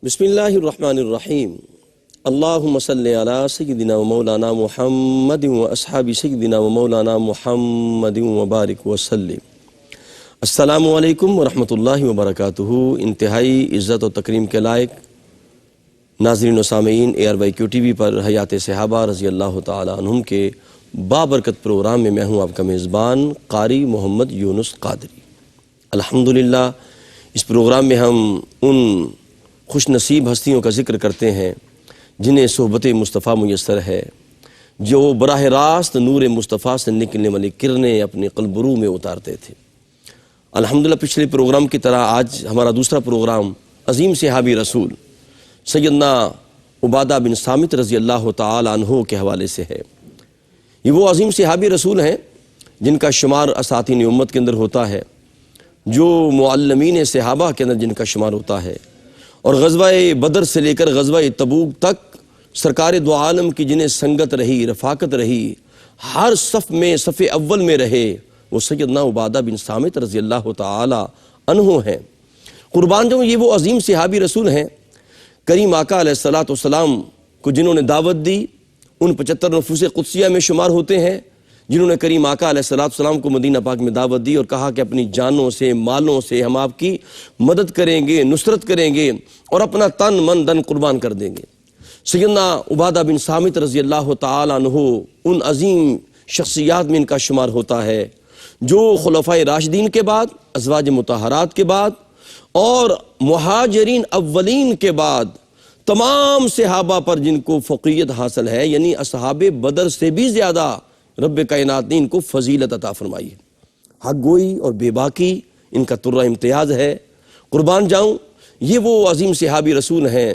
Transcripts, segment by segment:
بسم اللہ الرحمن الرحیم اللہم صلی علی سیدنا و مولانا محمد و اصحاب سیدنا و مولانا محمد و بارک وسلم۔ السلام علیکم ورحمۃ اللہ وبرکاتہ۔ انتہائی عزت و تکریم کے لائق ناظرین و سامعین ARYQ TV پر حیات صحابہ رضی اللہ تعالیٰ عنہم کے بابرکت پروگرام میں میں ہوں آپ کا میزبان قاری محمد یونس قادری۔ الحمدللہ اس پروگرام میں ہم ان خوش نصیب ہستیوں کا ذکر کرتے ہیں جنہیں صحبت مصطفیٰ میسر ہے، جو براہ راست نور مصطفیٰ سے نکلنے والی کرنیں اپنے قلب روح میں اتارتے تھے۔ الحمدللہ پچھلے پروگرام کی طرح آج ہمارا دوسرا پروگرام عظیم صحابی رسول سیدنا عبادہ بن صامت رضی اللہ تعالیٰ عنہ کے حوالے سے ہے۔ یہ وہ عظیم صحابی رسول ہیں جن کا شمار اساطین امت کے اندر ہوتا ہے، جو معلمین صحابہ کے اندر جن کا شمار ہوتا ہے، اور غزوہ بدر سے لے کر غزوہ تبوک تک سرکار دو عالم کی جنہیں سنگت رہی، رفاقت رہی، ہر صف میں صف اول میں رہے، وہ سیدنا عبادہ بن صامت رضی اللہ تعالی عنہ ہیں۔ قربان جاؤں، یہ وہ عظیم صحابی رسول ہیں کریم آقا علیہ السلام کو جنہوں نے دعوت دی، ان 75 نفوس قدسیہ میں شمار ہوتے ہیں جنہوں نے کریم آقا علیہ السلام کو مدینہ پاک میں دعوت دی اور کہا کہ اپنی جانوں سے، مالوں سے ہم آپ کی مدد کریں گے، نصرت کریں گے اور اپنا تن من دن قربان کر دیں گے۔ سیدنا عبادہ بن صامت رضی اللہ تعالیٰ عنہ ان عظیم شخصیات میں ان کا شمار ہوتا ہے جو خلفائے راشدین کے بعد، ازواج مطہرات کے بعد اور مہاجرین اولین کے بعد تمام صحابہ پر جن کو فوقیت حاصل ہے، یعنی اصحاب بدر سے بھی زیادہ رب کائنات نے ان کو فضیلت عطا فرمائی ہے۔ حق گوئی اور بے باکی ان کا ترہ امتیاز ہے۔ قربان جاؤں، یہ وہ عظیم صحابی رسول ہیں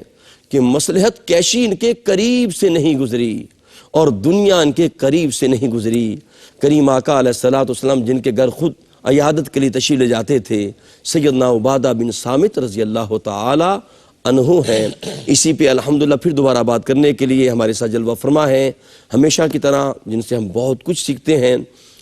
کہ مصلحت کیشی ان کے قریب سے نہیں گزری اور دنیا ان کے قریب سے نہیں گزری۔ کریم آقا علیہ السلام جن کے گھر خود عیادت کے لیے تشریف لے جاتے تھے، سیدنا عبادہ بن صامت رضی اللہ تعالی عنہ ہیں۔ اسی پہ الحمدللہ پھر دوبارہ بات کرنے کے لیے ہمارے ساتھ جلوہ فرما ہیں ہمیشہ کی طرح، جن سے ہم بہت کچھ سیکھتے ہیں۔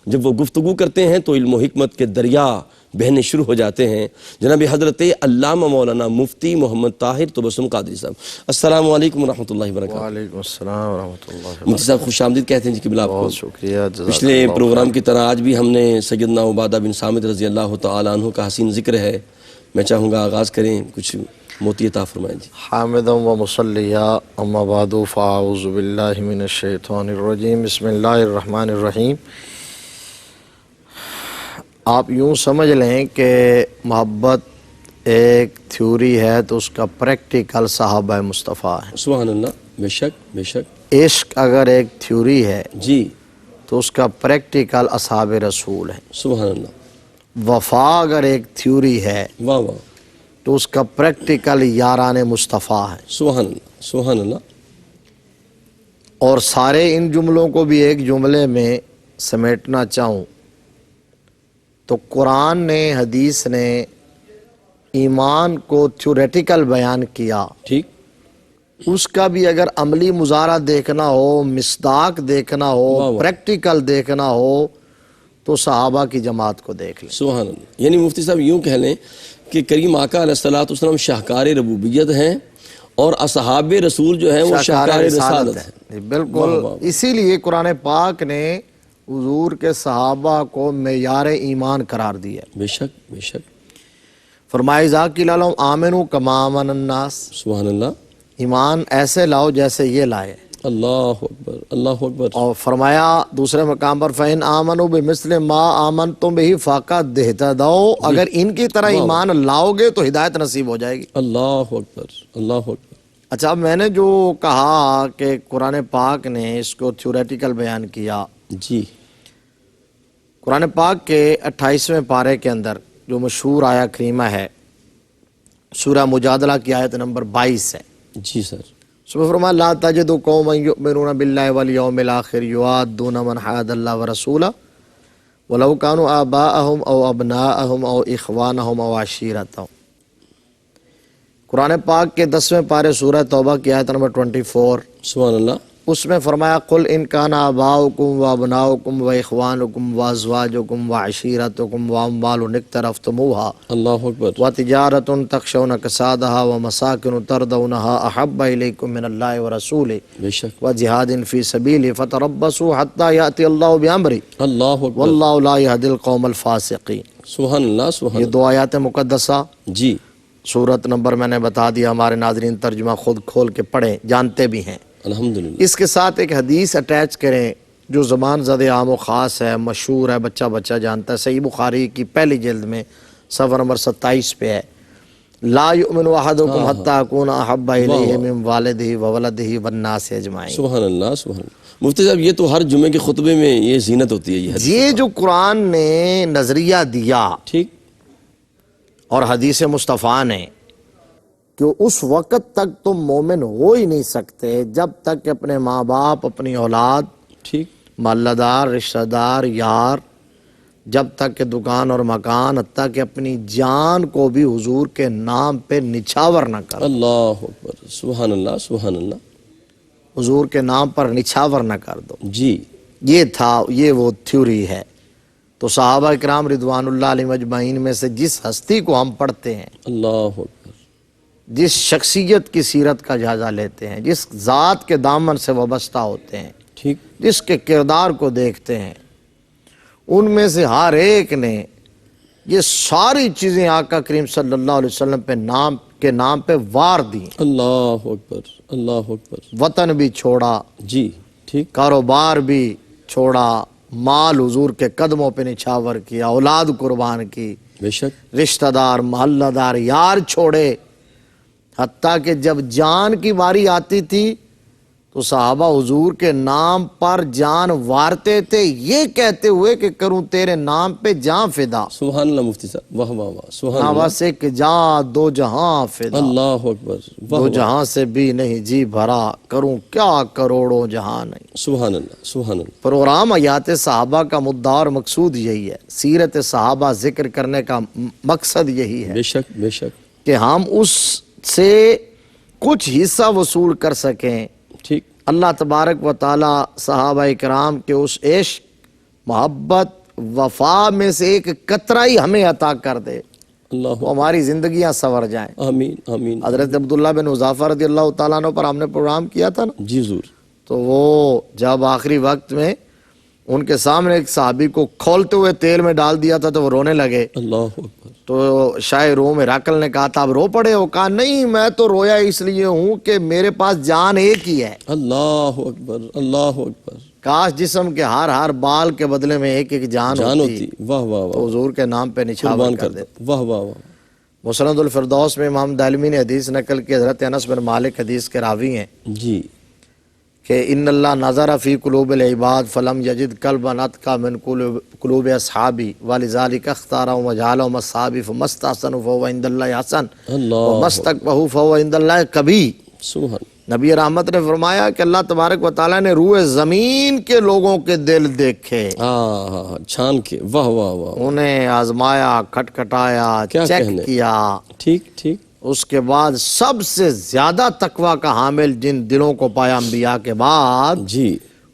جب وہ گفتگو کرتے ہیں تو علم و حکمت کے دریا بہنے شروع ہو جاتے ہیں۔ جناب حضرت علامہ مولانا مفتی محمد طاہر تبسم قادری صاحب، السلام علیکم ورحمۃ اللہ وبرکاتہ۔ وعلیکم السلام ورحمۃ اللہ وبرکاتہ۔ مفتی صاحب خوش آمدید کہتے ہیں جی قبلہ آپ کو۔ بہت شکریہ۔ پچھلے پروگرام کی طرح آج بھی ہم نے سیدنا عبادہ بن صامت رضی اللہ تعالیٰ عنہ کا حسین ذکر ہے۔ میں چاہوں گا آغاز کریں، کچھ موتی عطا فرمائیں جی۔ حامدا و مصلیہ، اما بعد فاعوذ باللہ من الشیطان الرجیم، بسم اللہ الرحمن الرحیم۔ آپ یوں سمجھ لیں کہ محبت ایک تھیوری ہے تو اس کا پریکٹیکل صحابہ مصطفیٰ ہے۔ سبحان اللہ، بے شک بے شک۔ عشق اگر ایک تھیوری ہے جی، تو اس کا پریکٹیکل اصحاب رسول ہے۔ سبحان اللہ، وفا اگر ایک تھیوری ہے واہ واہ، تو اس کا پریکٹیکل یاران مصطفیٰ ہے۔ سبحان اللہ سبحان اللہ۔ اور سارے ان جملوں کو بھی ایک جملے میں سمیٹنا چاہوں تو قرآن نے، حدیث نے ایمان کو تھیوریٹیکل بیان کیا، ٹھیک، اس کا بھی اگر عملی مظاہرہ دیکھنا ہو، مصداق دیکھنا واہ ہو، واہ۔ پریکٹیکل دیکھنا ہو تو صحابہ کی جماعت کو دیکھ لیں۔ سبحان اللہ۔ یعنی مفتی صاحب یوں کہہ لیں کہ کریم آقا علیہ السلام شاہکار ربوبیت ہیں اور اصحاب رسول جو ہیں وہ شاہکار رسالت ہیں۔ بالکل، اسی لیے قرآن پاک نے حضور کے صحابہ کو معیار ایمان قرار دیا۔ بے شک بے شک۔ فرمایا اذا قیل لہم آمنوا کما آمن الناس، سبحان اللہ، ایمان ایسے لاؤ جیسے یہ لائے۔ اللہ اکبر اللہ اکبر۔ اور فرمایا دوسرے مقام پر فَإِنْ آمَنُوا بِمِثْلِ مَا آمَنْتُمْ بِهِ فَقَدْ اهْتَدَوْا، اگر ان کی طرح ایمان لاؤ گے تو ہدایت نصیب ہو جائے گی۔ اللہ اکبر اللہ اکبر۔ اچھا، میں نے جو کہا کہ قرآن پاک نے اس کو تھیوریٹیکل بیان کیا، جی، قرآن پاک کے 28ویں پارے کے اندر جو مشہور آیہ کریمہ ہے، سورہ مجادلہ کی آیت نمبر 22 ہے۔ جی سر۔ سب فرمایا لا تجد قوما یؤمنون باللہ والیوم الآخر یوادون من حاد اللہ ورسولہ ولو كانوا آباءهم او ابناءهم او اخوانهم او عشیرتهم۔ قرآن پاک کے 10ویں پارے سورہ توبہ کی آیت نمبر 24، سبحان اللہ۔ اس میں فرمایا قل ان کان آباؤکم و ابناؤکم و اخوانکم و ازواجکم و عشیرتکم و اموال اقترفتموها اللہ اکبر، و تجارت تخشون کسادها و مساکن ترضونها احب الیکم من اللہ و رسولہ بے شک، و جہاد فی سبیلہ فتربصوا حتی یأتی اللہ بامرہ اللہ اکبر، واللہ لا یہدی القوم الفاسقین۔ سبحان اللہ، سبحان یہ اللہ، دو آیات مقدسہ، جی سورت نمبر میں نے بتا دیا، ہمارے ناظرین ترجمہ خود کھول کے پڑھیں، جانتے بھی ہیں۔ الحمدللہ، اس کے ساتھ ایک حدیث اٹیچ کریں جو زبان زد عام و خاص ہے، مشہور ہے، بچہ بچہ جانتا ہے، صحیح بخاری کی پہلی جلد میں صفحہ نمبر 27 پہ ہے، لا یؤمن احدکم حتی اکون احب الیہ من والدہ وولدہ والناس اجمعین۔ سبحان اللہ، سبحان اللہ۔ مفتی صاحب یہ تو ہر جمعے کے خطبے میں یہ زینت ہوتی ہے، یہ حدیث، یہ جو قرآن نے نظریہ دیا ٹھیک، اور حدیث مصطفیٰ نے کہ اس وقت تک تم مومن ہو ہی نہیں سکتے جب تک کہ اپنے ماں باپ، اپنی اولاد، ٹھیک، محلہ دار، رشتہ دار، یار، جب تک کہ دکان اور مکان، حتیٰ کہ اپنی جان کو بھی حضور کے نام پہ نچھاور نہ کر، اللہ اکبر، سبحان اللہ، سبحان اللہ، حضور کے نام پر نچھاور نہ کر دو۔ جی، یہ وہ تھیوری ہے۔ تو صحابہ کرام رضوان اللہ علیہم اجمعین میں سے جس ہستی کو ہم پڑھتے ہیں، اللہ اکبر، جس شخصیت کی سیرت کا جائزہ لیتے ہیں، جس ذات کے دامن سے وابستہ ہوتے ہیں، ٹھیک، جس کے کردار کو دیکھتے ہیں، ان میں سے ہر ایک نے یہ ساری چیزیں آقا کریم صلی اللہ علیہ وسلم کے نام پہ وار دی، اللہ اکبر، اللہ اکبر، وطن بھی چھوڑا، جی، ٹھیک، کاروبار بھی چھوڑا، مال حضور کے قدموں پہ نچھاور کیا، اولاد قربان کی، بے شک، رشتہ دار، محلہ دار، یار چھوڑے، حتیٰ کہ جب جان کی باری آتی تھی تو صحابہ حضور کے نام پر جان وارتے تھے، یہ کہتے ہوئے کہ کروں تیرے نام پہ جان فدا، سبحان اللہ مفتی صاحب، واہ واہ واہ، سبحان نہ اللہ، بس ایک جان دو جہاں فدا، اللہ اکبر، واہ دو واہ، جہاں سے بھی نہیں جی بھرا، کروں کیا کروڑوں جہاں نہیں۔ سبحان اللہ، سبحان اللہ، پروگرام حیات صحابہ کا مدعا اور مقصود یہی ہے، سیرت صحابہ ذکر کرنے کا مقصد یہی ہے بے شک، بے شک، کہ ہم اس سے کچھ حصہ وصول کر سکیں، ٹھیک، اللہ تبارک و تعالی صحابہ کرام کے اس عشق، محبت، وفا میں سے ایک قطرہ ہی ہمیں عطا کر دے، اللہ، وہ ہماری زندگیاں سنور جائیں۔ آمین، آمین، حضرت عبداللہ بن حذافہ رضی اللہ تعالیٰ عنہ پر ہم نے پروگرام کیا تھا نا، جی ضرور، تو وہ جب آخری وقت میں ان کے سامنے ایک صحابی کو کھولتے ہوئے تیل میں ڈال دیا تھا تو وہ رونے لگے، اللہ اکبر، تو شاہ روم ہرقل نے کہا تھا اب رو پڑے ہو؟ کہا نہیں، میں تو رویا اس لیے ہوں کہ میرے پاس جان ایک ہی ہے، اللہ اکبر، اللہ اکبر، کاش جسم کے ہر بال کے بدلے میں ایک ایک جان ہوتی، واہ واہ تو واہ، حضور کے نام پہ نچھاور قربان کر کر دیتے۔ دو، واہ واہ واہ، مسند الفردوس میں امام دارمی نے حدیث نقل کی، حضرت انس بن مالک حدیث کے راوی ہیں جی، کہ ان اللہ نظر فی قلوب العباد فلم یجد قلبا اتقی من قلوب اصحابی ولذلک اختارهم وجعلهم اصحابی فمستحسنوا فهو عند اللہ حسن اللہ ومستقبحوا فهو عند اللہ کبھی۔ سبحان، نبی رحمت نے فرمایا کہ اللہ تبارک و تعالیٰ نے روئے زمین کے لوگوں کے دل دیکھے، چھان کے، واہ واہ واہ، انہیں آزمایا، کھٹکھٹایا، کیا چیک کہنے، کیا، ٹھیک، ٹھیک، اس کے بعد سب سے زیادہ تقوی کا حامل جن دلوں کو پایا انبیاء کے بعد، جی،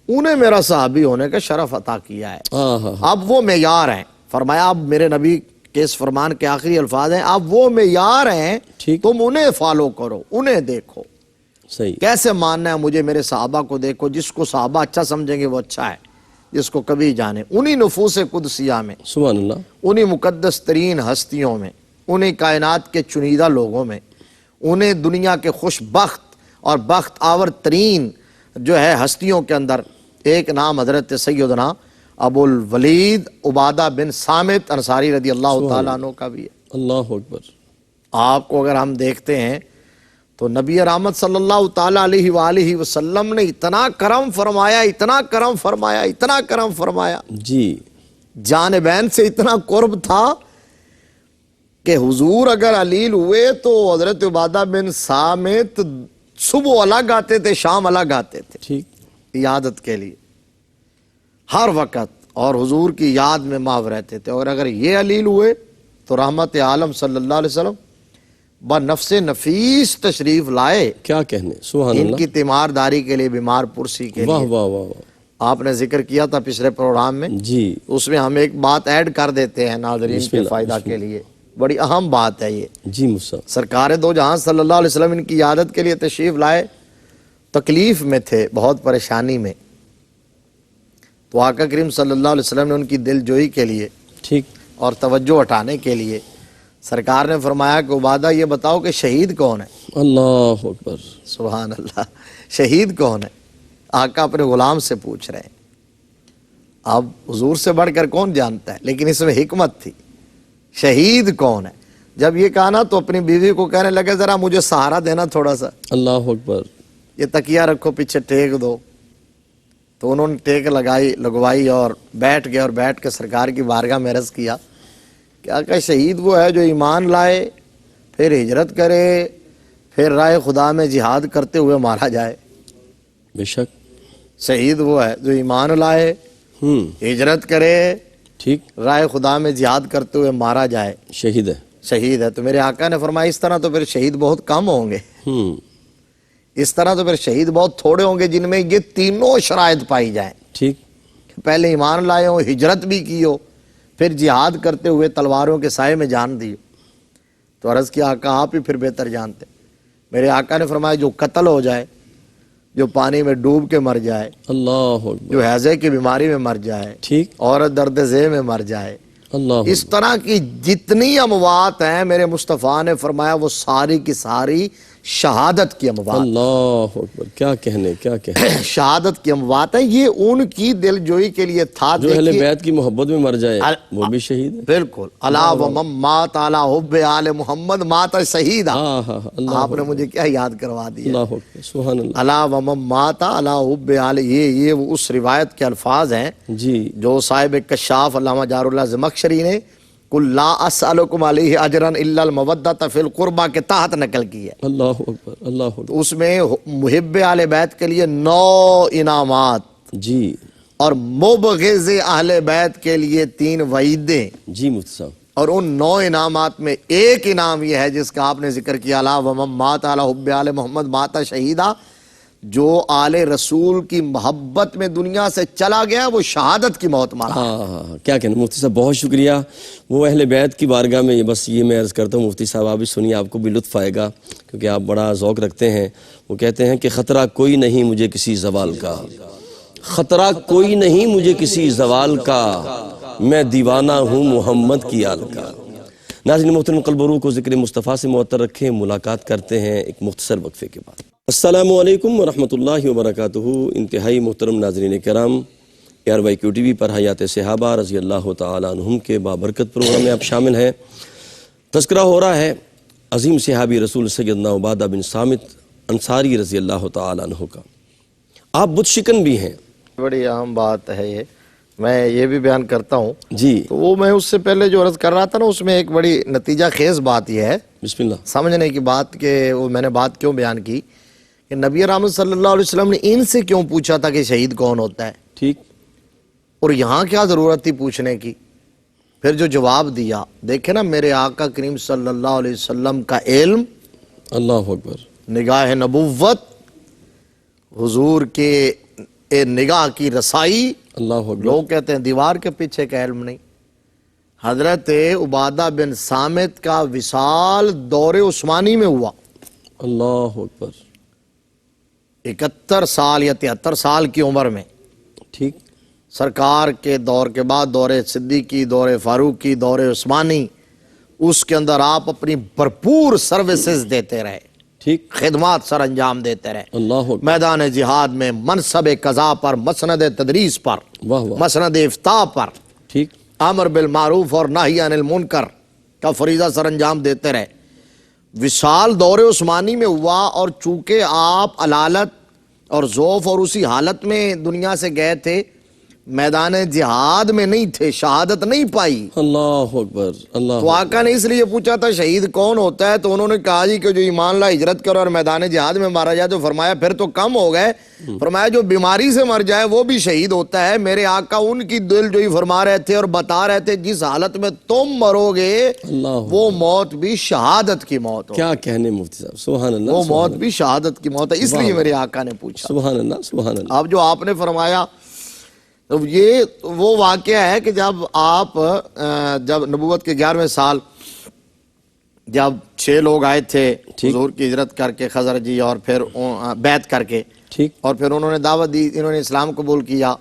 انہیں میرا صحابی ہونے کا شرف عطا کیا ہے۔ ہاں، اب وہ معیار ہیں، فرمایا اب میرے نبی کے اس فرمان کے آخری الفاظ ہیں، اب وہ معیار ہیں، ٹھیک، تم انہیں فالو کرو، انہیں دیکھو، صحیح، کیسے ماننا ہے مجھے، میرے صحابہ کو دیکھو، جس کو صحابہ اچھا سمجھیں گے وہ اچھا ہے، جس کو کبھی جانے، انہی نفوس قدسیہ میں، سبحان اللہ، انہی مقدس ترین ہستیوں میں، انہی کائنات کے چنیدہ لوگوں میں، انہیں دنیا کے خوش بخت اور بخت آور ترین جو ہے ہستیوں کے اندر ایک نام حضرت سیدنا ابو الولید عبادہ بن صامت انصاری رضی اللہ تعالیٰ عنہ کا بھی ہے۔ اللہ اکبر، آپ کو اگر ہم دیکھتے ہیں تو نبی رحمت صلی اللہ تعالیٰ علیہ وآلہ وسلم نے اتنا کرم فرمایا، اتنا کرم فرمایا، اتنا کرم فرمایا، جی، جانبین سے اتنا قرب تھا کہ حضور اگر علیل ہوئے تو حضرت عبادہ بن صامت صبح الگ آتے تھے، شام الگ آتے تھے ٹھیک، عیادت کے لیے ہر وقت، اور حضور کی یاد میں محو رہتے تھے، اور اگر یہ علیل ہوئے تو رحمت عالم صلی اللہ علیہ وسلم بنفس نفیس تشریف لائے، کیا کہنے، سبحان ان اللہ، کی تیمارداری کے لیے، بیمار پرسی کے واہ لیے۔ واہ واہ واہ، آپ نے ذکر کیا تھا پچھلے پروگرام میں، جی اس میں ہم ایک بات ایڈ کر دیتے ہیں ناظرین بسم کے اللہ، فائدہ بسم کے لیے، بڑی اہم بات ہے یہ۔ جی مصطفیٰ، سرکار دو جہاں صلی اللہ علیہ وسلم ان کی عیادت کے لیے تشریف لائے، تکلیف میں تھے، بہت پریشانی میں، تو آقا کریم صلی اللہ علیہ وسلم نے ان کی دل جوئی کے لیے ٹھیک، اور توجہ ہٹانے کے لیے سرکار نے فرمایا کہ عبادہ یہ بتاؤ کہ شہید کون ہے؟ اللہ اکبر، سبحان اللہ، شہید کون ہے؟ آقا اپنے غلام سے پوچھ رہے ہیں۔ اب حضور سے بڑھ کر کون جانتا ہے، لیکن اس میں حکمت تھی، شہید کون ہے؟ جب یہ کہا نا تو اپنی بیوی کو کہنے لگے ذرا مجھے سہارا دینا تھوڑا سا، اللہ اکبر، یہ تکیہ رکھو پیچھے ٹیک دو، تو انہوں نے ٹیک لگوائی اور بیٹھ گئے، اور بیٹھ کے سرکار کی بارگاہ میں عرض کیا کہ آقا شہید وہ ہے جو ایمان لائے، پھر ہجرت کرے، پھر راہ خدا میں جہاد کرتے ہوئے مارا جائے۔ بے شک، شہید وہ ہے جو ایمان لائے، ہجرت کرے، ٹھیک، راہ خدا میں جہاد کرتے ہوئے مارا جائے، شہید ہے، شہید ہے۔ تو میرے آقا نے فرمایا اس طرح تو پھر شہید بہت کم ہوں گے، اس طرح تو پھر شہید بہت تھوڑے ہوں گے جن میں یہ تینوں شرائط پائی جائیں، ٹھیک، کہ پہلے ایمان لائے ہو، ہجرت بھی کی ہو، پھر جہاد کرتے ہوئے تلواروں کے سائے میں جان دی ہو۔ تو عرض کیا آقا آپ ہی پھر بہتر جانتے۔ میرے آقا نے فرمایا جو قتل ہو جائے، جو پانی میں ڈوب کے مر جائے، اللہ اکبر، جو ہیضے کی بیماری میں مر جائے، ٹھیک، عورت درد ذیل میں مر جائے، اللہ اس طرح کی جتنی اموات ہیں میرے مصطفیٰ نے فرمایا وہ ساری کی ساری شہادت کی اموات، اللہ اکبر، کیا کہنے، کیا کہنے، شہادت کی اموات ہیں۔ یہ ان کی دل جوئی کے لیے تھا۔ جو اہل دیکھیے بیت کی محبت میں مر جائے وہ بھی شہید ہے، بالکل، الا ومن مات علی حب آل محمد مات شہیدا۔ ہاں ہاں، اللہ آپ نے مجھے کیا یاد کروا دیا، اللہ اکبر، سبحان اللہ، الا ومن مات علی حب آل، یہ وہ اس روایت کے الفاظ ہیں جی جو صاحب کشاف علامہ جار اللہ زمخشری نے قل لا اسألکم علیہ اجرا الا المودۃ فی القربہ کے تحت نقل کی ہے۔ اللہ اکبر، اللہ اکبر، تو اس میں محب آل بیت کے لیے 9 انعامات جی اور مبغض اہل بیت کے لیے 3 وعیدیں، جی مفتی صاحب، اور ان 9 انعامات میں ایک انعام یہ ہے جس کا آپ نے ذکر کیا، الا ومن مات علی حب آل محمد مات شہیدا، جو آل رسول کی محبت میں دنیا سے چلا گیا وہ شہادت کی موت مارا۔ ہاں ہاں، کیا کہنا مفتی صاحب، بہت شکریہ۔ وہ اہل بیت کی بارگاہ میں بس یہ میں عرض کرتا ہوں مفتی صاحب آپ بھی سنیے، آپ کو بھی لطف آئے گا کیونکہ آپ بڑا ذوق رکھتے ہیں۔ وہ کہتے ہیں کہ خطرہ کوئی نہیں مجھے کسی زوال کا، خطرہ کوئی نہیں مجھے کسی زوال کا، میں دیوانہ ہوں محمد کی آل کا۔ ناظرین محترم، قلب و روح کو ذکر مصطفیٰ سے معطر رکھیں، ملاقات کرتے ہیں ایک مختصر وقفے کے بعد۔ السلام علیکم ورحمۃ اللہ وبرکاتہ۔ انتہائی محترم ناظرین کرام، ARYQ TV پر حیات صحابہ رضی اللہ تعالیٰ عنہم کے بابرکت پروگرام میں آپ شامل ہیں۔ تذکرہ ہو رہا ہے عظیم صحابی رسول سیدنا عبادہ بن صامت انصاری رضی اللہ تعالیٰ عنہ کا۔ آپ بت شکن بھی ہیں، بڑی اہم بات ہے یہ، میں یہ بھی بیان کرتا ہوں۔ جی تو وہ میں اس سے پہلے جو عرض کر رہا تھا نا، اس میں ایک بڑی نتیجہ خیز بات یہ ہے بسم اللہ، سمجھنے کی بات، کہ وہ میں نے بات کیوں بیان کی کہ نبی رحمت صلی اللہ علیہ وسلم نے ان سے کیوں پوچھا تھا کہ شہید کون ہوتا ہے، ٹھیک، اور یہاں کیا ضرورت تھی پوچھنے کی؟ پھر جو جواب دیا، دیکھیں نا میرے آقا کریم صلی اللہ علیہ وسلم کا علم، اللہ اکبر، نگاہ نبوت، حضور کے نگاہ کی رسائی۔ اللہ اکبر، لوگ کہتے ہیں دیوار کے پیچھے کا علم نہیں۔ حضرت عبادہ بن صامت کا وصال دور عثمانی میں ہوا، اللہ اکبر، 71 سال یا 73 سال کی عمر میں، ٹھیک، سرکار کے دور کے بعد دور صدیقی، دور فاروقی، دور عثمانی، اس کے اندر آپ اپنی بھرپور سروسز دیتے رہے، ٹھیک، خدمات سر انجام دیتے رہے، اللہ اکبر، میدان جہاد میں منصب قضا پر، مسند تدریس پر، واہ واہ، مسند افتاء پر، ٹھیک، امر بالمعروف اور نہی عن المنکر کا فریضہ سر انجام دیتے رہے۔ وصال دور عثمانی میں ہوا، اور چونکہ آپ علالت اور ذوف اور اسی حالت میں دنیا سے گئے تھے، میدان جہاد میں نہیں تھے، شہادت نہیں پائی۔ اللہ اکبر، اللہ تو آقا نے اس لیے پوچھا تھا شہید کون ہوتا ہے، تو انہوں نے کہا جی کہ جو ایمان لا ہجرت کرو اور میدان جہاد میں مارا جائے، تو فرمایا پھر تو کم ہو گئے، فرمایا جو بیماری سے مر جائے وہ بھی شہید ہوتا ہے۔ میرے آقا ان کی دل جوئی فرما رہے تھے اور بتا رہے تھے جس حالت میں تم مرو گے اللہ وہ موت بھی شہادت کی موت ہو، کیا کہنے مفتی صاحب، سبحان اللہ، وہ سبحان موت بھی شہادت کی موت ہے، اس لیے میرے آقا نے پوچھا۔ سبحان اللہ، سبحان اللہ۔ اب جو آپ نے فرمایا یہ وہ واقعہ ہے کہ جب آپ جب نبوت کے 11ویں سال جب 6 لوگ آئے تھے حضور کی ہجرت کر کے، خزرجی، اور پھر بیعت کر کے، ٹھیک، اور پھر انہوں نے دعوت دی، انہوں نے اسلام قبول کیا،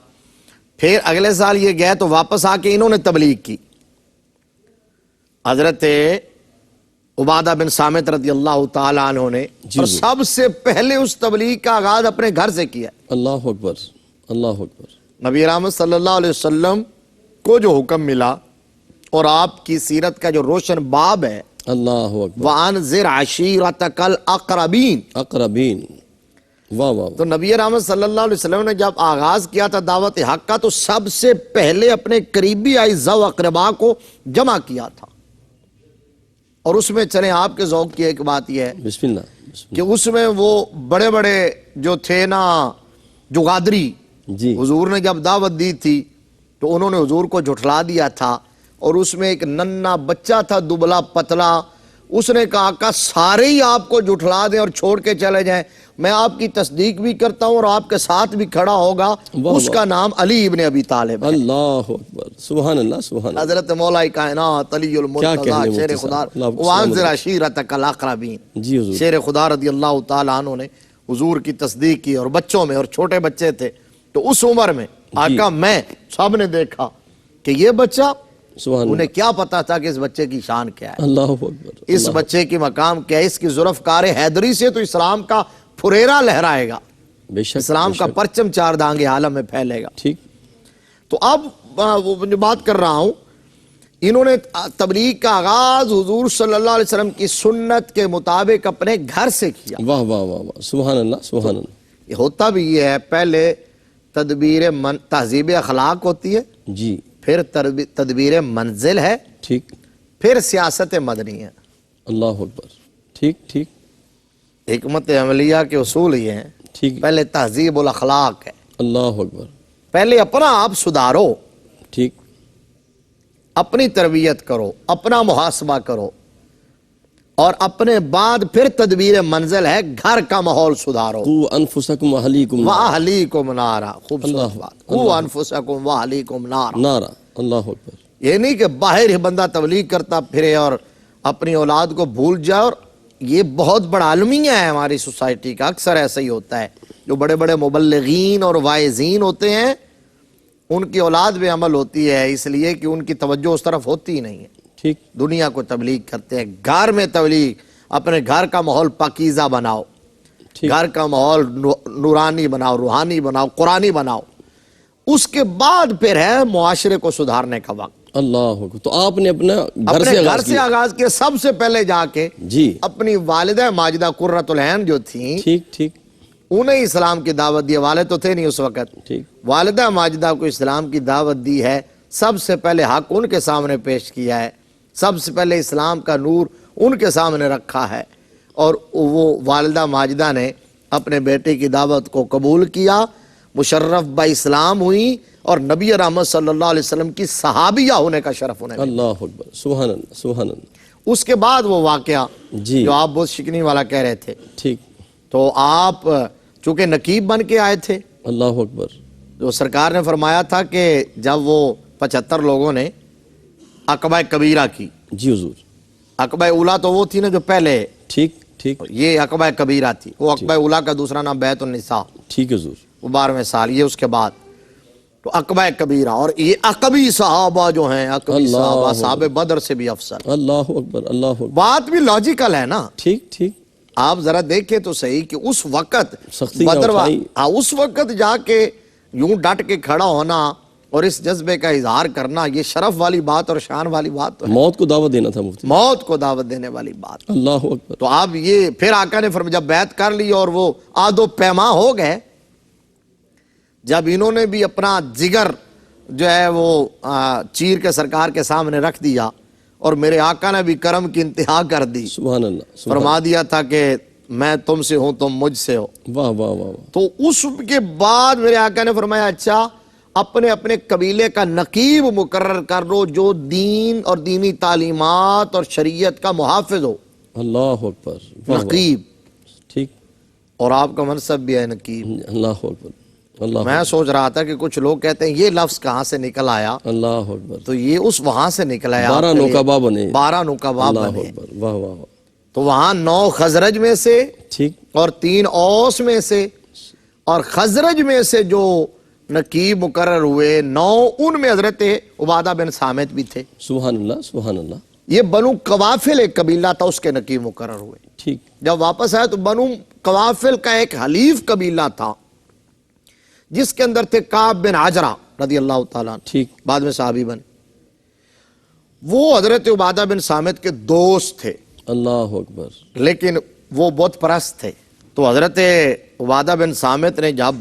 پھر اگلے سال یہ گئے تو واپس آ کے انہوں نے تبلیغ کی۔ حضرت عبادہ بن صامت رضی اللہ تعالیٰ عنہ نے اور سب سے پہلے اس تبلیغ کا آغاز اپنے گھر سے کیا۔ اللہ اکبر، اللہ اکبر۔ نبی رحمت صلی اللہ علیہ وسلم کو جو حکم ملا اور آپ کی سیرت کا جو روشن باب ہے، اللہ اکبر، وَأَنذِرْ عَشِيرَتَكَ الْأَقْرَبِينَ، اقربین، واہ واہ، تو نبی رحمت صلی اللہ علیہ وسلم نے جب آغاز کیا تھا دعوت حق کا، تو سب سے پہلے اپنے قریبی اعزاء و اقرباء کو جمع کیا تھا۔ اور اس میں چلیں آپ کے ذوق کی ایک بات یہ ہے بسم اللہ، بسم کہ اس میں وہ بڑے بڑے جو تھے نا جغادری، اللہ، جی، حضور نے جب دعوت دی تھی تو انہوں نے حضور کو جھٹلا دیا تھا، اور اس میں ایک ننھا بچہ تھا دبلا پتلا، اس نے کہا آقا سارے ہی آپ کو جھٹلا دیں اور چھوڑ کے چلے جائیں، میں آپ کی تصدیق بھی کرتا ہوں اور آپ کے ساتھ بھی کھڑا ہوگا، اس کا نام علی ابن ابی طالب ہے۔ اللہ اکبر، سبحان اللہ، سبحان اللہ۔ حضرت مولا کائنات علی المرتضی شیر خدا، وانذر عشیرتک الاقربین، جی حضور، شیر خدا رضی اللہ تعالیٰ عنہ نے حضور کی تصدیق کی، اور بچوں میں، اور چھوٹے بچے تھے، تو اس عمر میں آقا میں سب نے دیکھا کہ یہ بچہ، سبحان اللہ، انہیں کیا پتا تھا کہ اس بچے کی شان کیا ہے، اللہ اکبر، اس بچے کی مقام کیا ہے، اس کی ظرفکار حیدری سے تو اسلام کا پھریرا لہرائے گا، بے شک، اسلام کا پرچم 4 دانگے عالم میں پھیلے گا۔ ٹھیک، تو اب وہ جو بات کر رہا ہوں، انہوں نے تبلیغ کا آغاز حضور صلی اللہ علیہ وسلم کی سنت کے مطابق اپنے گھر سے کیا۔ واہ واہ واہ واہ، سبحان اللہ، سبحان اللہ، یہ ہوتا بھی یہ ہے، پہلے تدبیر تہذیب اخلاق ہوتی ہے، جی، پھر تدبیر منزل ہے، ٹھیک، پھر سیاست مدنی ہے۔ اللہ اکبر، ٹھیک ٹھیک حکمت عملیہ کے اصول یہ ہیں، ٹھیک، پہلے تہذیب الاخلاق ہے، اللہ اکبر، پہلے اپنا آپ سدھارو، ٹھیک، اپنی تربیت کرو، اپنا محاسبہ کرو، اور اپنے بعد پھر تدبیر منزل ہے، گھر کا ماحول سدھارو۔ قو انفسکم واہلیکم وَأَهْلِيكُمْ نَارًا، خوبصورت بات، قُوا أَنفُسَكُمْ وَأَهْلِيكُمْ نَارًا، نارا، اللہ اکبر، یہ نہیں کہ باہر ہی بندہ تبلیغ کرتا پھرے اور اپنی اولاد کو بھول جائے، اور یہ بہت بڑا المیہ ہے ہماری سوسائٹی کا، اکثر ایسا ہی ہوتا ہے، جو بڑے بڑے مبلغین اور واعظین ہوتے ہیں ان کی اولاد بے عمل ہوتی ہے، اس لیے کہ ان کی توجہ اس طرف ہوتی ہی نہیں ہے، ٹھیک، دنیا کو تبلیغ کرتے ہیں۔ گھر میں تبلیغ، اپنے گھر کا ماحول پاکیزہ بناؤ، ٹھیک، گھر کا ماحول نورانی بناؤ، روحانی بناؤ، قرآنی بناؤ، اس کے بعد پھر ہے معاشرے کو سدھارنے کا وقت۔ اللہ اکبر، تو آپ نے اپنا گھر اپنے سے گھر آغاز سے کیا، آغاز کیا، سب سے پہلے جا کے جی، اپنی والدہ ماجدہ قرۃ العین جو تھیں ٹھیک ٹھیک انہیں اسلام کی دعوت دی، والد تو تھے نہیں اس وقت، ٹھیک، والدہ ماجدہ کو اسلام کی دعوت دی ہے، سب سے پہلے حق ان کے سامنے پیش کیا ہے، سب سے پہلے اسلام کا نور ان کے سامنے رکھا ہے، اور وہ والدہ ماجدہ نے اپنے بیٹے کی دعوت کو قبول کیا، مشرف با اسلام ہوئی، اور نبی رحمت صلی اللہ علیہ وسلم کی صحابیہ ہونے کا شرف انہیں ملا۔ اللہ اکبر، سبحان اللہ، سبحان اللہ، اس کے بعد وہ واقعہ جی، جو آپ بہت شکنی والا کہہ رہے تھے، ٹھیک، تو آپ چونکہ نقیب بن کے آئے تھے، اللہ اکبر، جو سرکار نے فرمایا تھا کہ جب وہ 75 لوگوں نے عقبہ کبیرہ کی، جی حضور، عقبہ اولا تو وہ تھی نا جو پہلے، ٹھیک ٹھیک یہ عقبہ کبیرہ تھی، وہ عقبہ اولا کا دوسرا نام بیعت النساء، ٹھیک حضور، وہ 12ویں سال، یہ اس کے بعد تو عقبہ کبیرہ، اور یہ عقبی صحابہ جو ہیں، عقبی اللہ صحابہ صحابہ بدر سے بھی افضل، اللہ اکبر، اللہ اکبر، بات بھی لاجیکل ہے نا، ٹھیک ٹھیک، آپ ذرا دیکھیں تو صحیح کہ اس وقت سختی کا بدر اٹھائی، اس وقت جا کے یوں ڈٹ کے کھڑا ہونا اور اس جذبے کا اظہار کرنا، یہ شرف والی بات اور شان والی بات تو ہے، موت کو دعوت دینا تھا مفتی، موت کو دعوت دینے والی بات۔ اللہ اکبر، تو آپ یہ پھر آقا نے فرمایا جب بیعت کر لی اور وہ آدو پیما ہو گئے، جب انہوں نے بھی اپنا جگر جو ہے وہ چیر کے سرکار کے سامنے رکھ دیا اور میرے آقا نے بھی کرم کی انتہا کر دی. سبحان اللہ. فرما دیا تھا کہ میں تم سے ہوں تم مجھ سے ہو. واہ واہ واہ واہ. تو اس کے بعد میرے آقا نے فرمایا اچھا اپنے اپنے قبیلے کا نقیب مقرر کر لو جو دین اور دینی تعلیمات اور شریعت کا محافظ ہو. اللہ اکبر. واہ واہ. نقیب. ٹھیک. اور آپ کا منصب بھی ہے نقیب. اللہ اکبر. اللہ. میں سوچ رہا تھا کہ کچھ لوگ کہتے ہیں یہ لفظ کہاں سے نکل آیا. اللہ اکبر. تو یہ اس وہاں سے نکل آیا. 12 نقبا بنے. 12 نقبا اللہ بنے. اکبر. واہ واہ واہ. تو وہاں 9 خزرج میں سے ٹھیک. اور 3 اوس میں سے اور خزرج میں سے جو نقیب مقرر ہوئے 9 ان میں حضرت عبادہ بن صامت بھی تھے. سبحان اللہ. سبحان اللہ. یہ بنو قوافل ایک قبیلہ تھا اس کے نقیب مقرر ہوئے. ٹھیک. جب واپس آئے تو بنو قوافل کا ایک حلیف قبیلہ تھا جس کے اندر تھے کعب بن عجرہ رضی اللہ تعالیٰ ٹھیک. بعد میں صحابی بن. وہ حضرت عبادہ بن صامت کے دوست تھے اللہ اکبر. لیکن وہ بت پرست تھے. تو حضرت عبادہ بن صامت نے جب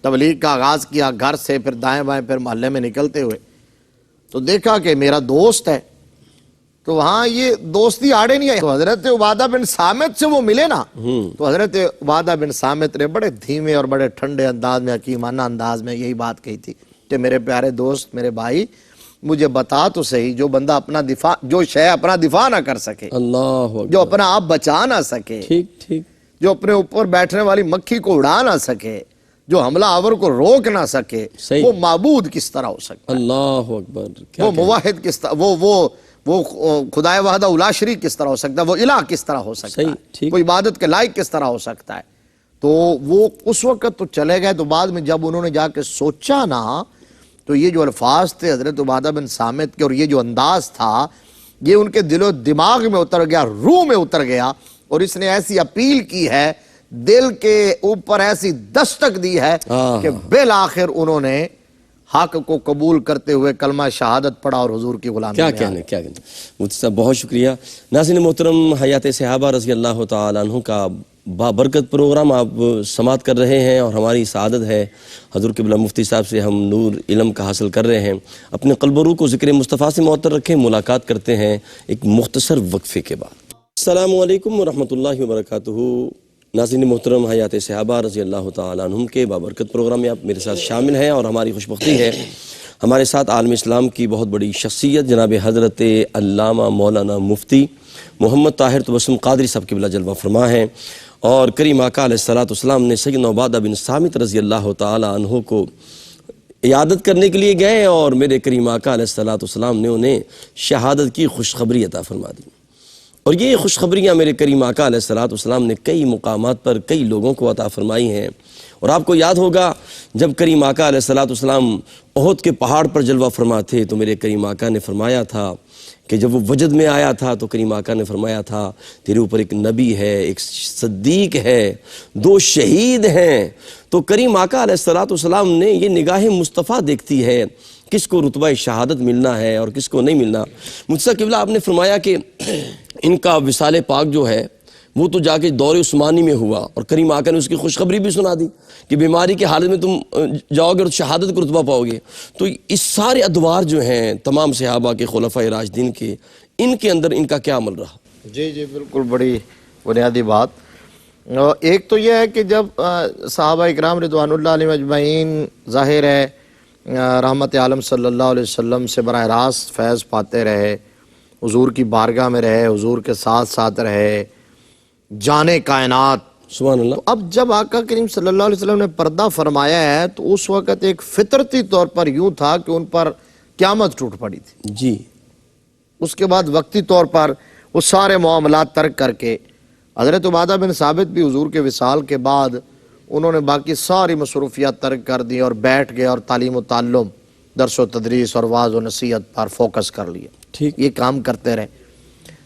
تبلیغ کا آغاز کیا گھر سے پھر دائیں بائیں پھر محلے میں نکلتے ہوئے تو دیکھا کہ میرا دوست ہے. تو وہاں یہ دوستی آڑے نہیں آئی. تو حضرت عبادہ بن صامت سے وہ ملے نا تو حضرت عبادہ بن صامت نے بڑے دھیمے اور بڑے ٹھنڈے انداز میں حکیمانہ انداز میں یہی بات کہی تھی کہ میرے پیارے دوست میرے بھائی مجھے بتا تو صحیح جو بندہ اپنا دفاع جو شے اپنا دفاع نہ کر سکے اللہ اکبر. جو اپنا آپ بچا نہ سکے ٹھیک. ٹھیک. جو اپنے اوپر بیٹھنے والی مکھی کو اڑا نہ سکے جو حملہ آور کو روک نہ سکے صحیح. وہ معبود کس طرح ہو سکتا ہے. اللہ اکبر. کیا وہ موحد کس طرح وہ خدائے وحدہ الا شریک کس طرح ہو سکتا ہے. وہ الہ کس طرح ہو سکتا صحیح. ہے. ٹھیک. وہ عبادت کے لائق کس طرح ہو سکتا ہے. تو وہ اس وقت تو چلے گئے. تو بعد میں جب انہوں نے جا کے سوچا نا تو یہ جو الفاظ تھے حضرت عبادہ بن صامت کے اور یہ جو انداز تھا یہ ان کے دل و دماغ میں اتر گیا روح میں اتر گیا اور اس نے ایسی اپیل کی ہے دل کے اوپر ایسی دستک دی ہے کہ بالآخر انہوں نے حق کو قبول کرتے ہوئے کلمہ شہادت پڑھا اور حضور کی غلامی کیا میں کہنے. کیا کہنے. مفتی صاحب بہت شکریہ. ناظرین محترم حیات صحابہ رضی اللہ تعالیٰ عنہ کا بابرکت پروگرام آپ سماعت کر رہے ہیں اور ہماری سعادت ہے حضور قبلہ مفتی صاحب سے ہم نور علم کا حاصل کر رہے ہیں. اپنے قلب و روح کو ذکر مصطفیٰ سے معطر رکھیں. ملاقات کرتے ہیں ایک مختصر وقفے کے بعد. السلام علیکم ورحمۃ اللہ وبرکاتہ. ناظرین محترم حیات صحابہ رضی اللہ تعالیٰ عنہم کے بابرکت پروگرام میں آپ میرے ساتھ شامل ہیں اور ہماری خوش بختی ہے ہمارے ساتھ عالم اسلام کی بہت بڑی شخصیت جناب حضرت علامہ مولانا مفتی محمد طاہر تبسم قادری صاحب قبلہ جلوہ فرما ہیں اور کریم آقا علیہ السلام نے سیدنا عبادہ بن صامت رضی اللہ تعالیٰ عنہ کو عیادت کرنے کے لیے گئے اور میرے کریم آقا علیہ السلام نے انہیں شہادت کی خوشخبری عطا فرما دی. اور یہ خوشخبریاں میرے کریم آقا علیہ السلام نے کئی مقامات پر کئی لوگوں کو عطا فرمائی ہیں. اور آپ کو یاد ہوگا جب کریم آقا علیہ السلام احد کے پہاڑ پر جلوہ فرما تھے تو میرے کریم آقا نے فرمایا تھا کہ جب وہ وجد میں آیا تھا تو کریم آقا نے فرمایا تھا تیرے اوپر ایک نبی ہے ایک صدیق ہے 2 شہید ہیں. تو کریم آقا علیہ السلام نے یہ نگاہ مصطفیٰ دیکھتی ہے کس کو رتبہ شہادت ملنا ہے اور کس کو نہیں ملنا. مجھ قبلہ آپ نے فرمایا کہ ان کا وصال پاک جو ہے وہ تو جا کے دور عثمانی میں ہوا اور کریم آقا نے اس کی خوشخبری بھی سنا دی کہ بیماری کی حالت میں تم جاؤ گے اور شہادت کو رتبہ پاؤ گے. تو اس سارے ادوار جو ہیں تمام صحابہ کے خلفائے راشدین کے ان کے اندر ان کا کیا عمل رہا؟ جی بالکل بڑی بنیادی بات. ایک تو یہ ہے کہ جب صحابہ اکرام رضوان اللہ علیہ اجمعین ظاہر ہے رحمت عالم صلی اللہ علیہ وسلم سے براہ راست فیض پاتے رہے حضور کی بارگاہ میں رہے حضور کے ساتھ ساتھ رہے جانے کائنات. سبحان اللہ. اب جب آقا کریم صلی اللہ علیہ وسلم نے پردہ فرمایا ہے تو اس وقت ایک فطرتی طور پر یوں تھا کہ ان پر قیامت ٹوٹ پڑی تھی. جی. اس کے بعد وقتی طور پر وہ سارے معاملات ترک کر کے حضرت عبادہ بن ثابت بھی حضور کے وصال کے بعد انہوں نے باقی ساری مصروفیات ترک کر دی اور بیٹھ گئے اور تعلیم و تعلم درس و تدریس اور واعظ و نصیحت پر فوکس کر لیا. ٹھیک. یہ کام کرتے رہے.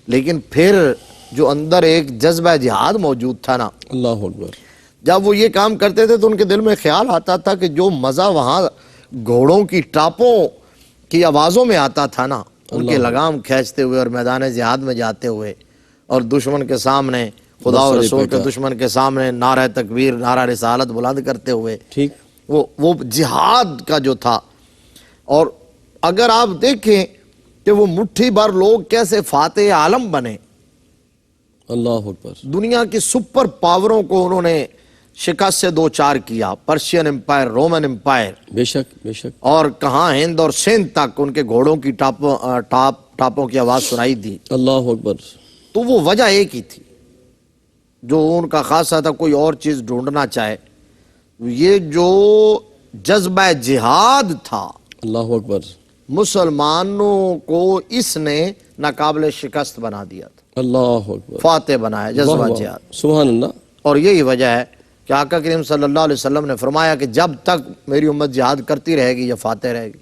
لیکن پھر جو اندر ایک جذبہ جہاد موجود تھا نا اللہ اکبر جب وہ یہ کام کرتے تھے تو ان کے دل میں خیال آتا تھا کہ جو مزہ وہاں گھوڑوں کی ٹاپوں کی آوازوں میں آتا تھا نا ان کے لگام کھینچتے ہوئے اور میدان جہاد میں جاتے ہوئے اور دشمن کے سامنے خدا و رسول کے دشمن کے سامنے نعرہ تکبیر نعرہ رسالت بلند کرتے ہوئے ٹھیک وہ جہاد کا جو تھا اور اگر آپ دیکھیں کہ وہ مٹھی بھر لوگ کیسے فاتح عالم بنے، اللہ اکبر، دنیا کی سپر پاوروں کو انہوں نے شکست سے دو چار کیا، پرشین امپائر، رومن امپائر، بے شک بے شک، اور کہاں ہند اور سندھ تک ان کے گھوڑوں کی ٹاپوں کی آواز سنائی دی۔ اللہ اکبر، تو وہ وجہ ایک ہی تھی جو ان کا خاصہ تھا، کوئی اور چیز ڈھونڈنا چاہے، یہ جو جذبہ جہاد تھا اللہ اکبر، مسلمانوں کو اس نے ناقابل شکست بنا دیا تھا، اللہ اکبر، فاتح بنایا، واہ جذبہ واہ، جہاد۔ سبحان اللہ، اور یہی وجہ ہے کہ آقا کریم صلی اللہ علیہ وسلم نے فرمایا کہ جب تک میری امت جہاد کرتی رہے گی یہ فاتح رہے گی،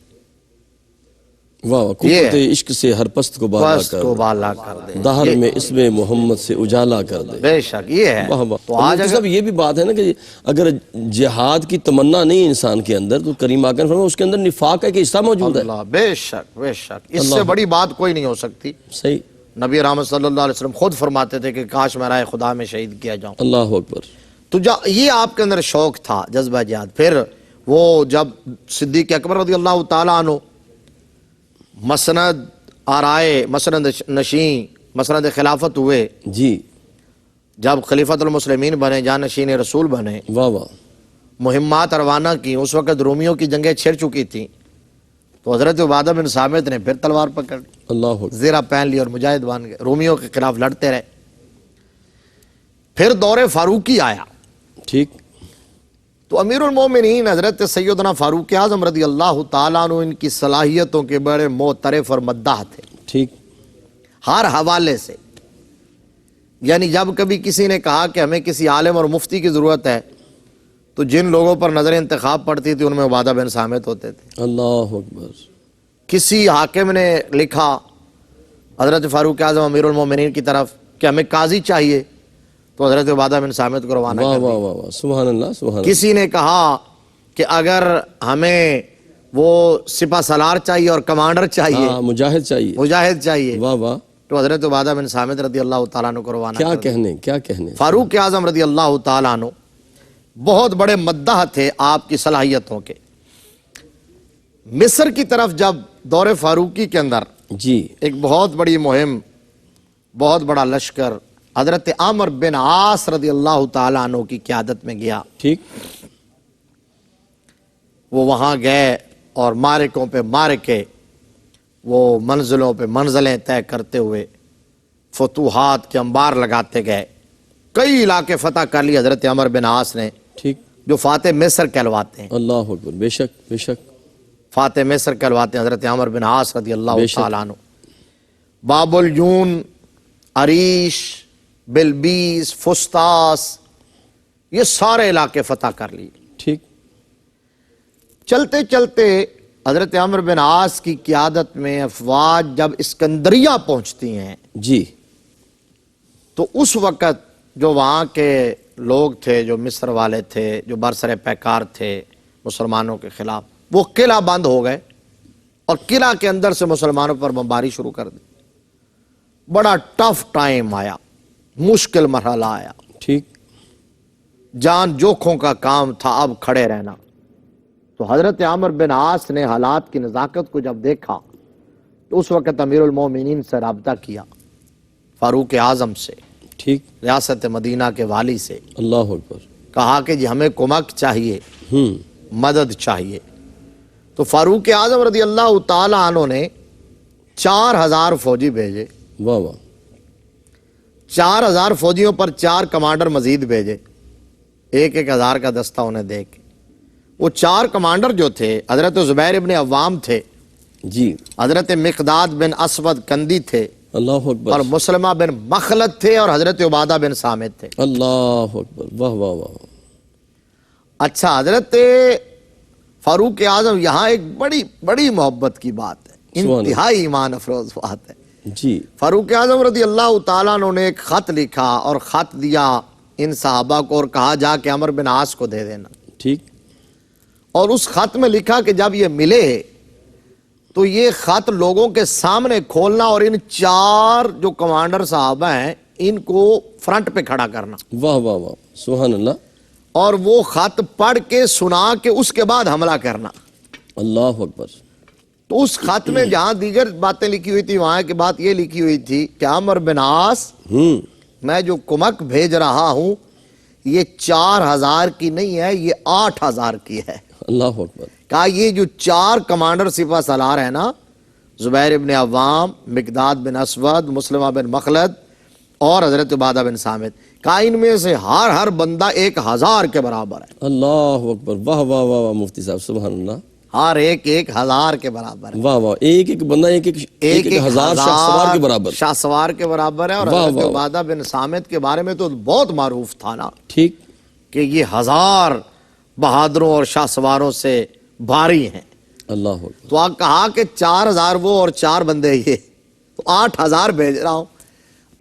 واہ، یہ قوت عشق سے ہر پست کو بالا پست کر کو دے، بالا کر دے، دہر میں اس میں محمد سے اجالا کر دے۔ بے شک یہ ہے۔ واہ واہ، تو اور آج مفتی اگر صاحب یہ بھی بات ہے نا کہ اگر جہاد کی تمنا نہیں انسان کے اندر تو کریم آقا نے فرمایا اس کے اندر نفاق ہے کہ حصہ موجود ہے۔ اللہ، بے شک بے شک، اس سے بڑی بات کوئی نہیں ہو سکتی۔ صحیح، نبی رحمت صلی اللہ علیہ وسلم خود فرماتے تھے کہ کاش میں رائے خدا میں شہید کیا جاؤں۔ اللہ اکبر، تو یہ آپ کے اندر شوق تھا، جذبہ جہاد۔ پھر وہ جب صدیق اکبر رضی اللہ تعالیٰ عنہ مسند آرائے، مسند نشین، مسند خلافت ہوئے، جی، جب خلیفۃ المسلمین بنے، جانشین رسول بنے، واہ واہ، مہمات روانہ کی، اس وقت رومیوں کی جنگیں چھڑ چکی تھیں، تو حضرت عبادہ بن صامت نے پھر تلوار پکڑ لی، اللہ اکبر، زیرہ پہن لی اور مجاہد بن گئے، رومیوں کے خلاف لڑتے رہے۔ پھر دور فاروقی آیا، ٹھیک، تو امیر المومنین حضرت سیدنا فاروق اعظم رضی اللہ تعالیٰ عنہ ان کی صلاحیتوں کے بڑے معترف اور مداح تھے، ٹھیک، ہر حوالے سے۔ یعنی جب کبھی کسی نے کہا کہ ہمیں کسی عالم اور مفتی کی ضرورت ہے تو جن لوگوں پر نظر انتخاب پڑتی تھی ان میں عبادہ بن صامت ہوتے تھے۔ اللہ اکبر، کسی حاکم نے لکھا حضرت فاروق اعظم امیر المومنین کی طرف کہ ہمیں قاضی چاہیے تو حضرت عبادہ بن صامت کو روانہ واہ کر واہ دیا۔ واہ واہ، سبحان اللہ سبحان اللہ، کسی نے کہا کہ اگر ہمیں وہ سپہ سالار چاہیے اور کمانڈر چاہیے، ہاں، مجاہد چاہیے، مجاہد چاہیے، واہ واہ، تو حضرت عبادہ بن صامت رضی اللہ تعالیٰ عنہ کو روانہ کیا کر دیا۔ کہنے کیا کہنے، فاروق اعظم رضی اللہ تعالیٰ عنہ بہت بڑے مداح تھے آپ کی صلاحیتوں کے۔ مصر کی طرف جب دور فاروقی کے اندر جی، ایک بہت بڑی مہم، بہت بڑا لشکر حضرت عامر بن عاص رضی اللہ تعالیٰ عنہ کی قیادت میں گیا، ٹھیک، وہ وہاں گئے اور معرکوں پہ معرکے، وہ منزلوں پہ منزلیں طے کرتے ہوئے فتوحات کے انبار لگاتے گئے، کئی علاقے فتح کر لی حضرت عمر بن عاص نے، ٹھیک، جو فاتح مصر کہلواتے ہیں، اللہ اکبر، بے شک بے شک، فاتح مصر کہلواتے ہیں حضرت عمر بن عاص رضی اللہ بے شک۔ تعالیٰ عنہ۔ باب الجون، عریش، بلبیس، فسطاس، یہ سارے علاقے فتح کر لیے۔ ٹھیک، چلتے چلتے حضرت عمر بن عاص کی قیادت میں افواج جب اسکندریہ پہنچتی ہیں جی، تو اس وقت جو وہاں کے لوگ تھے، جو مصر والے تھے، جو برسر پیکار تھے مسلمانوں کے خلاف، وہ قلعہ بند ہو گئے اور قلعہ کے اندر سے مسلمانوں پر بمباری شروع کر دی۔ بڑا ٹف ٹائم آیا، مشکل مرحلہ آیا، ٹھیک، جان جوکھوں کا کام تھا اب کھڑے رہنا۔ تو حضرت عامر بن عاص نے حالات کی نزاکت کو جب دیکھا تو اس وقت امیر المومنین سے رابطہ کیا، فاروق اعظم سے، ٹھیک، ریاست مدینہ کے والی سے، اللہ اکبر، کہا کہ جی ہمیں کمک چاہیے، مدد چاہیے۔ تو فاروق اعظم رضی اللہ تعالی عنہ نے 4000 فوجی بھیجے، واہ واہ، 4000 فوجیوں پر 4 کمانڈر مزید بھیجے، 1000 کا دستہ انہیں دے کے۔ وہ 4 کمانڈر جو تھے حضرت زبیر ابن عوام تھے، جی، حضرت مقداد بن اسود کندی تھے، اللہ اکبر، اور مسلمہ بن مخلد تھے، اور حضرت عبادہ بن صامت تھے۔ اللہ اکبر، واہ واہ واہ، اچھا، حضرت فاروق اعظم یہاں ایک بڑی بڑی محبت کی بات ہے، سبحان اللہ، انتہائی ایمان افروز بات ہے۔ جی، فاروق اعظم رضی اللہ تعالیٰ عنہ نے ایک خط لکھا اور خط دیا ان صحابہ کو اور کہا جا کے عمر بن عاص کو دے دینا، ٹھیک، اور اس خط میں لکھا کہ جب یہ ملے تو یہ خط لوگوں کے سامنے کھولنا اور ان 4 جو کمانڈر صحابہ ہیں ان کو فرنٹ پہ کھڑا کرنا، واہ واہ واہ، سبحان اللہ، اور وہ خط پڑھ کے سنا کے اس کے بعد حملہ کرنا۔ اللہ اکبر، تو اس خط میں جہاں دیگر باتیں لکھی ہوئی تھی وہاں کی بات یہ لکھی ہوئی تھی کہ عمرو بن عاص میں جو کمک بھیج رہا ہوں یہ 4000 کی نہیں ہے، یہ 8000 کی ہے۔ اللہ اکبر۔ کہا یہ جو 4 کمانڈر سپہ سالار ہیں نا، زبیر ابن عوام، مقداد بن اسود، مسلمہ بن مخلد اور حضرت عبادہ بن صامت، کہا ان میں سے ہر بندہ 1000 کے برابر ہے۔ اللہ اکبر، واہ واہ واہ واہ مفتی صاحب، سبحان اللہ۔ ہر ایک 1000 کے برابر ہے، واہ واہ، ایک بندہ ایک ہزار شاہ سوار کے برابر، شاہ سوار کے برابر ہے۔ اور حضرت عبادہ بن صامت کے بارے میں تو بہت معروف تھا نا، ٹھیک، کہ یہ 1000 بہادروں اور شاہ سواروں سے بھاری ہیں۔ اللہ اکبر۔ تو آپ کہا کہ 4000 وہ اور 4 بندے یہ، تو 8000 بھیج رہا ہوں۔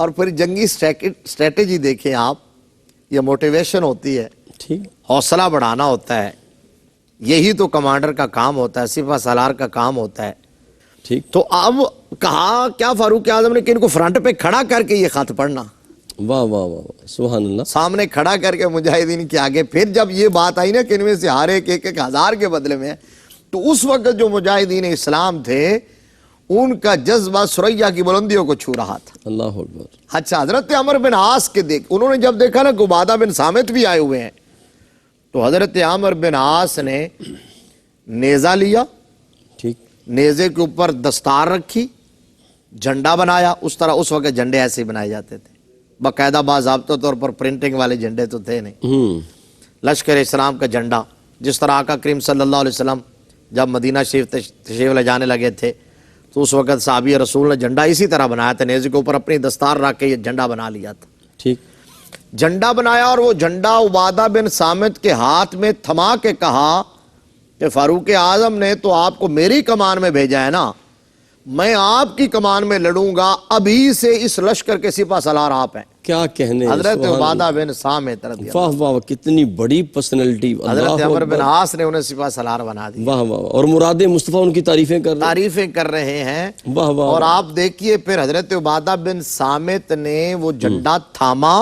اور پھر جنگی اسٹریٹجی دیکھیں آپ، یہ موٹیویشن ہوتی ہے، ٹھیک، حوصلہ بڑھانا ہوتا ہے، یہی تو کمانڈر کا کام ہوتا ہے، سپہ سالار کا کام ہوتا ہے۔ ٹھیک، تو اب کہا کیا فاروق اعظم نے کہ ان کو فرنٹ پہ کھڑا کر کے یہ خط پڑھنا، واہ واہ واہ، سبحان اللہ۔ سامنے کھڑا کر کے مجاہدین کے آگے۔ پھر جب یہ بات آئی نا کہ ان میں سے ہر ایک 1000 کے بدلے میں، تو اس وقت جو مجاہدین اسلام تھے ان کا جذبہ ثریا کی بلندیوں کو چھو رہا تھا۔ اللہ اکبر۔ اچھا، حضرت عمرو بن عاص کے انہوں نے جب دیکھا نا کہ عبادہ بن صامت بھی آئے ہوئے ہیں، تو حضرت عمرو بن عاص نے نیزہ لیا، ٹھیک، نیزے کے اوپر دستار رکھی، جھنڈا بنایا۔ اس طرح اس وقت جھنڈے ایسے ہی بنائے جاتے تھے، باقاعدہ باضابطہ طور پر پرنٹنگ والے جھنڈے تو تھے نہیں۔ لشکر اسلام کا جھنڈا، جس طرح آقا کریم صلی اللہ علیہ وسلم جب مدینہ شریف تشریف لے جانے لگے تھے تو اس وقت صحابی رسول نے جھنڈا اسی طرح بنایا تھا، نیزے کے اوپر اپنی دستار رکھ کے یہ جھنڈا بنا لیا تھا۔ ٹھیک، جھنڈا بنایا اور وہ جھنڈا عبادہ بن صامت کے ہاتھ میں تھما کے کہا کہ فاروق اعظم نے تو آپ کو میری کمان میں بھیجا ہے نا، میں آپ کی کمان میں لڑوں گا، ابھی سے اس لشکر کے سپہ سالار آپ ہیں۔ کیا کہنے، حضرت عبادہ بن صامت رضی اللہ، واہ واہ، کتنی بڑی پرسنالٹی، حضرت عمرو بن عاص نے انہیں سپہ سالار بنا دیا۔ واہ واہ، اور مراد مصطفیٰ ان کی تعریفیں کر رہے ہیں۔ واہ واہ، اور آپ دیکھیے پھر حضرت عبادہ بن صامت نے وہ جھنڈا تھاما،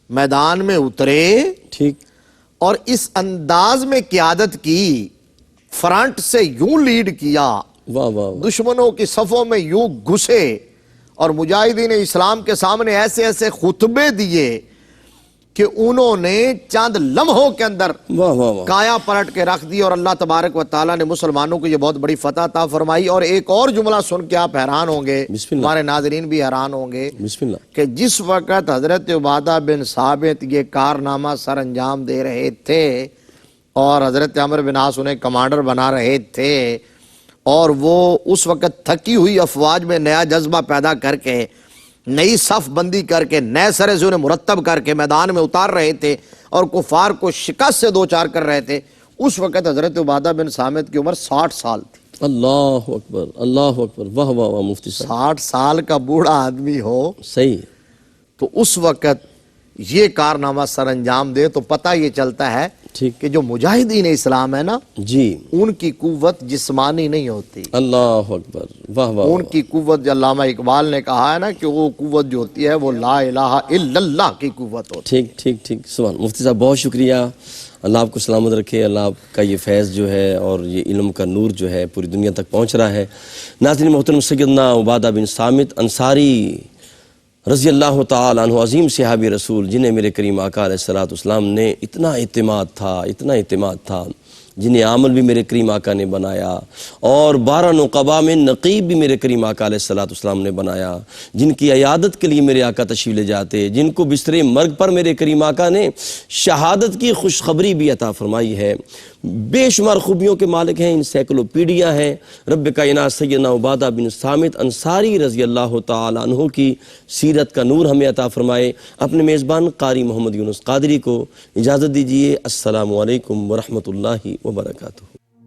میدان میں اترے، ٹھیک، اور اس انداز میں قیادت کی، فرنٹ سے یوں لیڈ کیا، واہ واہ، دشمنوں کی صفوں میں یوں گھسے اور مجاہدین اسلام کے سامنے ایسے ایسے خطبے دیے کہ انہوں نے چند لمحوں کے اندر واہ واہ واہ، کایا پلٹ کے رکھ دی، اور اللہ تبارک و تعالیٰ نے مسلمانوں کو یہ بہت بڑی فتح عطا فرمائی۔ اور ایک اور جملہ سن کے آپ حیران ہوں گے، بسم اللہ، ہمارے ناظرین بھی حیران ہوں گے، بسم اللہ، کہ جس وقت حضرت عبادہ بن صامت یہ کارنامہ سر انجام دے رہے تھے اور حضرت عمرو بن عاص انہیں کمانڈر بنا رہے تھے، اور وہ اس وقت تھکی ہوئی افواج میں نیا جذبہ پیدا کر کے، نئی صف بندی کر کے، نئے سرے سے انہیں مرتب کر کے میدان میں اتار رہے تھے اور کفار کو شکست سے دوچار کر رہے تھے، اس وقت حضرت عبادہ بن صامت کی عمر 60 سال تھی۔ اللہ اکبر، اللہ اکبر، واہ واہ واہ مفتی صاحب، 60 سال کا بوڑھا آدمی ہو صحیح، تو اس وقت یہ کارنامہ سر انجام دے، تو پتہ یہ چلتا ہے ٹھیک، کہ جو مجاہدین اسلام ہے نا، جی، ان کی قوت جسمانی نہیں ہوتی، اللہ اکبر، واہ واہ، ان کی قوت جو علامہ اقبال نے کہا ہے نا کہ وہ قوت جو ہوتی ہے وہ لا الہ الا اللہ کی قوت ہوتی ہے۔ ٹھیک ٹھیک ٹھیک، سبحان، مفتی صاحب بہت شکریہ، اللہ آپ کو سلامت رکھے، اللہ آپ کا یہ فیض جو ہے اور یہ علم کا نور جو ہے پوری دنیا تک پہنچ رہا ہے۔ ناظرین محترم، سیدنا عبادہ بن صامت انصاری رضی اللہ تعالیٰ عنہ، عظیم صحابی رسول، جنہیں میرے کریم آقا علیہ السلام نے اتنا اعتماد تھا، جنہیں عامل بھی میرے کریم آقا نے بنایا، اور 12 نقبہ میں نقیب بھی میرے کریم آقا علیہ السلام نے بنایا، جن کی عیادت کے لیے میرے آقا تشریف لے جاتے، جن کو بستر مرگ پر میرے کریم آقا نے شہادت کی خوشخبری بھی عطا فرمائی ہے، بے شمار خوبیوں کے مالک ہیں، انسائکلوپیڈیا ہیں۔ رب کائنات سیدنا عبادہ بن صامت انصاری رضی اللہ تعالیٰ عنہ کی سیرت کا نور ہمیں عطا فرمائے۔ اپنے میزبان قاری محمد یونس قادری کو اجازت دیجیے۔ السلام علیکم ورحمۃ اللہ وبرکاتہ۔